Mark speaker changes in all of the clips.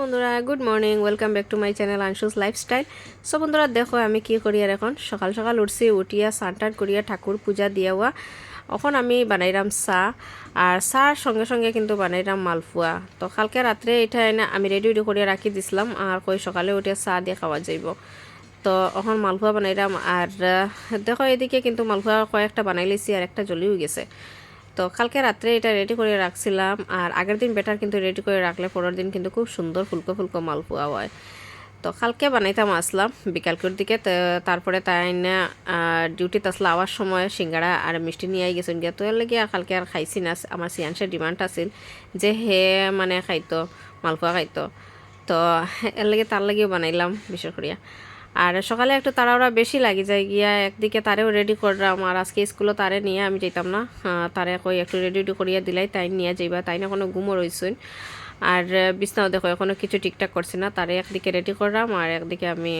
Speaker 1: বন্ধুরা good morning welcome back to my channel Anshu's lifestyle. So বন্ধুরা দেখো আমি কি করি আর এখন সকাল সকাল উঠছি, উঠিয়া স্নান করিয়া ঠাকুর পূজা দিয়াওয়া এখন আমি বানাইলাম চা, আর চার সঙ্গে সঙ্গে কিন্তু বানাইলাম মালপোয়া। তো কালকে রাত্রে এটা এনে আমি রেডি করিয়া রাখি দিছিলাম, আর কই সকালে উঠে চা দিয়ে খাওয়া যাইব। তো এখন মালপোয়া বানাইলাম, আর দেখো এদিকে কিন্তু মালপোয়া কয়েকটা বানাই লিছি আর একটা জ্বলিও গেছে। তো কালকে রাত্রে এটা রেডি করে রাখছিলাম, আর আগের দিন ব্যাটার কিন্তু রেডি করে রাখলে পরের দিন কিন্তু খুব সুন্দর ফুলকো ফুলকো মালপোয়া হয়। তো কালকে বানাইতাম আসলাম বিকালকের দিকে, তারপরে তাই না ডিউটিতে আসলে আওয়ার সময় সিঙ্গাড়া আর মিষ্টি নিয়ে গেছেন গিয়া। তো এর লেগে আর কালকে আর খাইছি না, আমার সিয়ান্সের ডিমান্ড আছিল যে হে মানে খাইতো মালপোয়া খাইতো। তো এর লেগে তার লাগেও বানাইলাম বিশেষ করিয়া। আর সকালে একটু তাড়াহুড়া বেশি লাগি যায় গিয়া, একদিকে তারেও রেডি করলাম, আর আজকে স্কুলও তারে নিয়ে আমি যেতাম না, তারে কই একটু রেডি করিয়া দিলাই তাই নিয়ে যাইবা, তাই না কোনো ঘুমো রইছেন। আর বিছনাও দেখো এখনও কিছু ঠিকঠাক করছি না, তারে একদিকে রেডি করলাম আর একদিকে আমি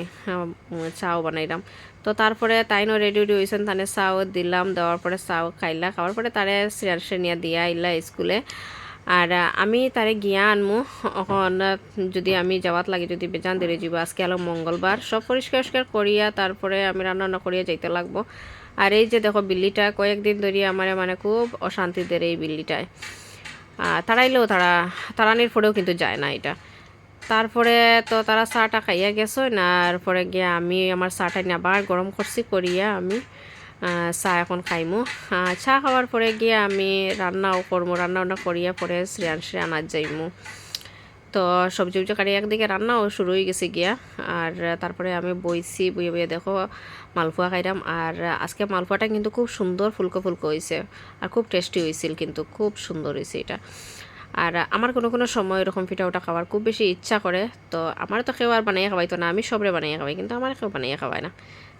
Speaker 1: চাও বানাইলাম। তো তারপরে তাইনও রেডি হয়েছেন, তানে চাও দিলাম, দেওয়ার পরে চাও খাইলা, খাওয়ার পরে তারে সিরিয়াসে নিয়ে দিয়া আইলা স্কুলে। আর আমি তারে গিয়া আনমু এখন, যদি আমি যাওয়াত লাগে যদি বেজান দেরি যাব। আজকে হলো মঙ্গলবার, সব পরিষ্কার করিয়া তারপরে আমি রান্না করিয়া যাইতে লাগবো। আর এই যে দেখো বিল্লিটা কয়েকদিন ধরিয়া আমার মানে খুব অশান্তি দেয় এই বিল্লিটায়, তাড়াইলেও তাড়ানির পরেও কিন্তু যায় না এটা। তারপরে তো তারা চাটা খাইয়া গেছো না, পরে গিয়া আমি আমার চাটা নিয়ে আবার গরম করছি করিয়া আমি চা এখন খাইমু। চা খাওয়ার পরে গিয়ে আমি রান্নাও করবো, রান্না করিয়া পরে শ্রেয়াংশে আনার যাইমু। তো সবজি কাটি একদিকে রান্নাও শুরু হয়ে গেছে গিয়া, আর তারপরে আমি বইছি, বইয়ে দেখো মালপোয়া খাইলাম। আর আজকে মালপোয়াটা কিন্তু খুব সুন্দর ফুলকো ফুলকো হয়েছে, আর খুব টেস্টি হয়েছিল, কিন্তু খুব সুন্দর হয়েছে এটা। আর আমার কোনো সময় এরকম পিঠা ওটা খাওয়ার খুব বেশি ইচ্ছা করে, তো আমার তো কেউ আর বানাইয়া খাওয়াইতো না, আমি সবরে বানাইয়া খাওয়াই, কিন্তু আমার কেউ বানাইয়া খাওয়ায় না।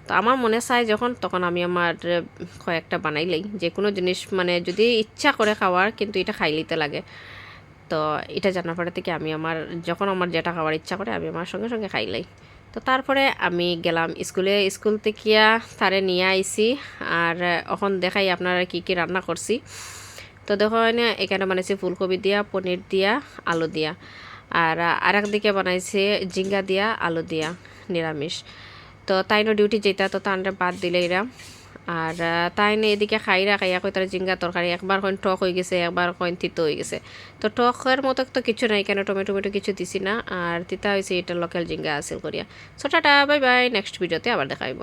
Speaker 1: তো আমার মনে চায় যখন তখন আমি আমার কয়েকটা বানাইলেই, যে কোনো জিনিস মানে যদি ইচ্ছা করে খাওয়ার কিন্তু এটা খাইলিতে লাগে। তো এটা জানার পরে থেকে আমি যখন আমার যেটা খাওয়ার ইচ্ছা করে আমি আমার সঙ্গে সঙ্গে খাইলাই। তো তারপরে আমি গেলাম স্কুল থেকে তারে নিয়ে আইছি, আর এখন দেখাই আপনারা কি কি রান্না করছি। তো দেখো এখানে বানাইছি ফুলকপি দিয়া, পনির দিয়া, আলু দিয়া, আর আরেক দিকে বানাইছে ঝিঙ্গা দিয়া, আলু দিয়া, নিরামিষ। তো তাইনো ডিউটি যেটা, তো তার বাদ দিলে এরা। আর তাইনে এদিকে খাইয়া কই তার জিঙ্গা তরকারি একবার কইন টক হয়ে গেছে, একবার কইন তিতো হয়ে গেছে। তো টকের মতো তো কিছু নাই, কেন টমেটো কিছু দিছি না, আর তিতা হয়েছে এটা লোকাল জিঙ্গা আসিল করিয়া। So tata, bye bye, next ভিডিওতে আবার দেখাইব।